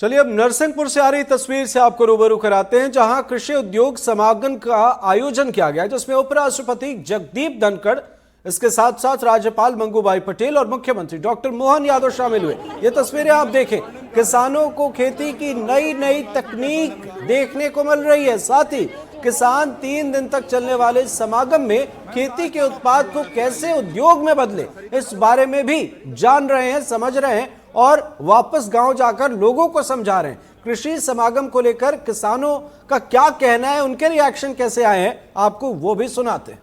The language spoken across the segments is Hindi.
चलिए अब नरसिंहपुर से आ रही तस्वीर से आपको रूबरू कराते हैं, जहां कृषि उद्योग समागम का आयोजन किया गया, जिसमें उपराष्ट्रपति जगदीप धनखड़, इसके साथ साथ राज्यपाल मंगूभाई पटेल और मुख्यमंत्री डॉक्टर मोहन यादव शामिल हुए। ये तस्वीरें आप देखें, किसानों को खेती की नई नई तकनीक देखने को मिल रही है। साथ ही किसान 3 दिन तक चलने वाले समागम में खेती के उत्पाद को कैसे उद्योग में बदले, इस बारे में भी जान रहे हैं, समझ रहे हैं और वापस गांव जाकर लोगों को समझा रहे हैं। कृषि समागम को लेकर किसानों का क्या कहना है, उनके रिएक्शन कैसे आए हैं, आपको वो भी सुनाते हैं।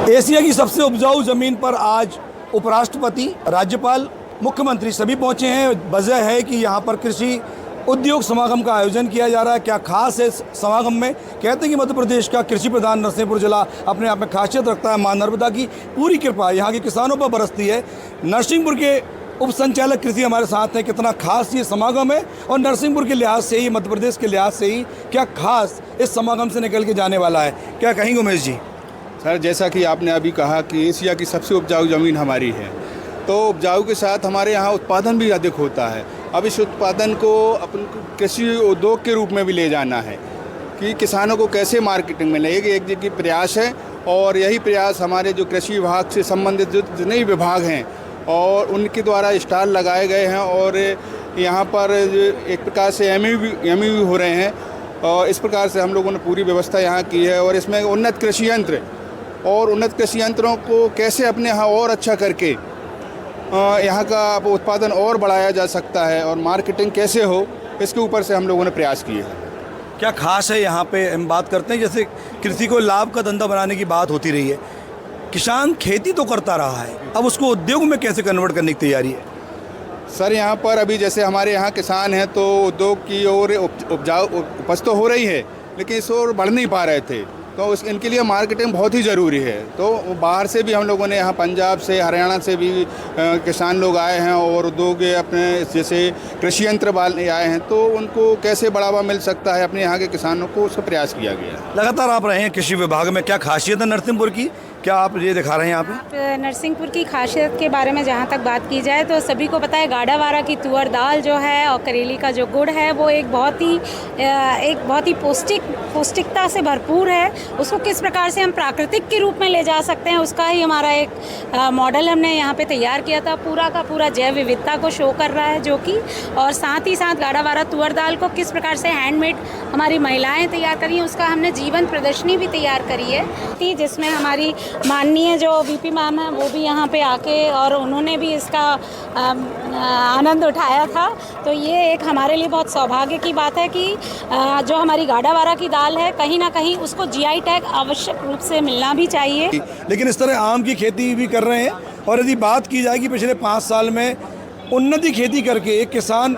एशिया की सबसे उपजाऊ जमीन पर आज उपराष्ट्रपति, राज्यपाल, मुख्यमंत्री सभी पहुंचे हैं। वजह है कि यहाँ पर कृषि उद्योग समागम का आयोजन किया जा रहा है। क्या खास है समागम में? कहते हैं कि मध्य प्रदेश का कृषि प्रधान नरसिंहपुर जिला अपने आप में खासियत रखता है। मां नर्मदा की पूरी कृपा यहाँ के किसानों पर बरसती है। नरसिंहपुर के उप संचालक कृषि हमारे साथ हैं। कितना खास ये समागम है और नरसिंहपुर के लिहाज से ही, मध्य प्रदेश के लिहाज से ही क्या खास इस समागम से निकल के जाने वाला है, क्या कहेंगे उमेश जी? सर, जैसा कि आपने अभी कहा कि एशिया की सबसे उपजाऊ ज़मीन हमारी है, तो उपजाऊ के साथ हमारे यहाँ उत्पादन भी अधिक होता है। अब इस उत्पादन को अपन कृषि उद्योग के रूप में भी ले जाना है कि किसानों को कैसे मार्केटिंग में लगेगी, एक जगह प्रयास है। और यही प्रयास हमारे जो कृषि विभाग से संबंधित जो जितने विभाग हैं और उनके द्वारा स्टॉल लगाए गए हैं और यहाँ पर एक प्रकार से एमयू हो रहे हैं। और इस प्रकार से हम लोगों ने पूरी व्यवस्था यहाँ की है और इसमें उन्नत कृषि यंत्र और उन्नत कृषि यंत्रों को कैसे अपने यहाँ और अच्छा करके यहाँ का उत्पादन और बढ़ाया जा सकता है और मार्केटिंग कैसे हो, इसके ऊपर से हम लोगों ने प्रयास किए हैं। क्या खास है यहाँ पे? हम बात करते हैं जैसे कृषि को लाभ का धंधा बनाने की बात होती रही है। किसान खेती तो करता रहा है, अब उसको उद्योग में कैसे कन्वर्ट करने की तैयारी है? सर, यहाँ पर अभी जैसे हमारे यहाँ किसान हैं तो उद्योग की ओर उपजाऊ उपज तो हो रही है, लेकिन इस ओर बढ़ नहीं पा रहे थे, तो इनके लिए मार्केटिंग बहुत ही ज़रूरी है। तो बाहर से भी हम लोगों ने यहाँ पंजाब से, हरियाणा से भी किसान लोग आए हैं और उद्योग अपने जैसे कृषि यंत्र वाले आए हैं, तो उनको कैसे बढ़ावा मिल सकता है अपने यहाँ के किसानों को, उसका प्रयास किया गया है। लगातार आप रहे हैं कृषि विभाग में, क्या खासियत है नरसिंहपुर की, क्या आप ये दिखा रहे हैं यहाँ पे? नरसिंहपुर की खासियत के बारे में जहाँ तक बात की जाए तो सभी को पता है, गाड़ावारा की तुअर दाल जो है और करेली का जो गुड़ है वो एक बहुत ही पौष्टिकता से भरपूर है। उसको किस प्रकार से हम प्राकृतिक के रूप में ले जा सकते हैं, उसका ही हमारा एक मॉडल हमने यहाँ पे तैयार किया था। पूरा का पूरा जैव विविधता को शो कर रहा है जो कि, और साथ ही साथ गाड़ावारा तुअर दाल को किस प्रकार से हैंडमेड हमारी महिलाएँ तैयार करी हैं, उसका हमने जीवन प्रदर्शनी भी तैयार करी है, जिसमें हमारी माननीय जो वीपी मैम है वो भी यहाँ पे आके और उन्होंने भी इसका आनंद उठाया था। तो ये एक हमारे लिए बहुत सौभाग्य की बात है कि जो हमारी गाड़ावारा की दाल है, कहीं ना कहीं उसको जीआई टैग आवश्यक रूप से मिलना भी चाहिए। लेकिन इस तरह आम की खेती भी कर रहे हैं और यदि बात की जाए कि पिछले 5 साल में उन्नति खेती करके एक किसान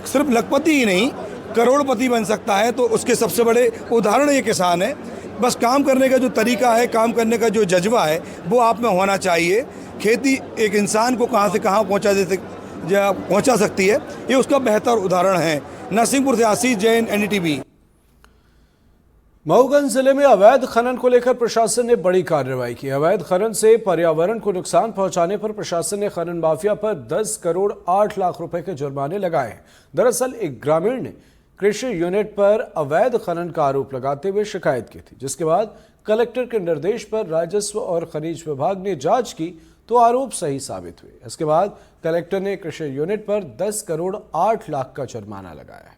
सिर्फ लखपति ही नहीं करोड़पति बन सकता है, तो उसके सबसे बड़े उदाहरण ये किसान है। बस काम करने का जो तरीका है, काम करने का जो जज्बा है, वो आप में होना चाहिए। खेती एक इंसान को कहाँ से कहाँ पहुँचा सकती है, ये उसका बेहतर उदाहरण है। नरसिंहपुर से आशीष जैन, एनडीटीवी। मऊगंज जिले में अवैध खनन को लेकर प्रशासन ने बड़ी कार्रवाई की। अवैध खनन से पर्यावरण को नुकसान पहुंचाने पर प्रशासन ने खनन माफिया पर 10 करोड़ 8 लाख रुपए के जुर्माने लगाए हैं। दरअसल एक ग्रामीण ने कृषि यूनिट पर अवैध खनन का आरोप लगाते हुए शिकायत की थी, जिसके बाद कलेक्टर के निर्देश पर राजस्व और खनिज विभाग ने जांच की तो आरोप सही साबित हुए। इसके बाद कलेक्टर ने कृषि यूनिट पर 10 करोड़ 8 लाख का जुर्माना लगाया है।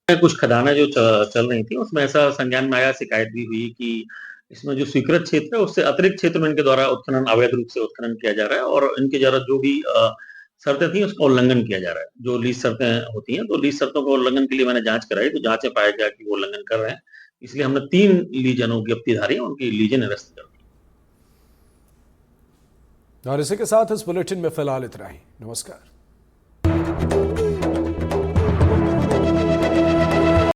कुछ खदानें जो चल रही थी उसमें ऐसा संज्ञान में आया, शिकायत भी हुई कि इसमें जो स्वीकृत क्षेत्र है उससे अतिरिक्त क्षेत्र में इनके द्वारा उत्खनन, अवैध रूप से उत्खनन किया जा रहा है और इनके द्वारा जो भी शर्तें थी उसका उल्लंघन किया जा रहा है। जो लीज शर्तें होती हैं, तो लीज शर्तों के उल्लंघन के लिए मैंने जांच कराई, तो जांच में पाया गया कि वो उल्लंघन कर रहे हैं, इसलिए हमने 3 लीज अनुज्ञप्तिधारी हैं, उनकी लीजें निरस्त कर दी। और इसी के साथ इस बुलेटिन में फिलहाल इतना ही। नमस्कार।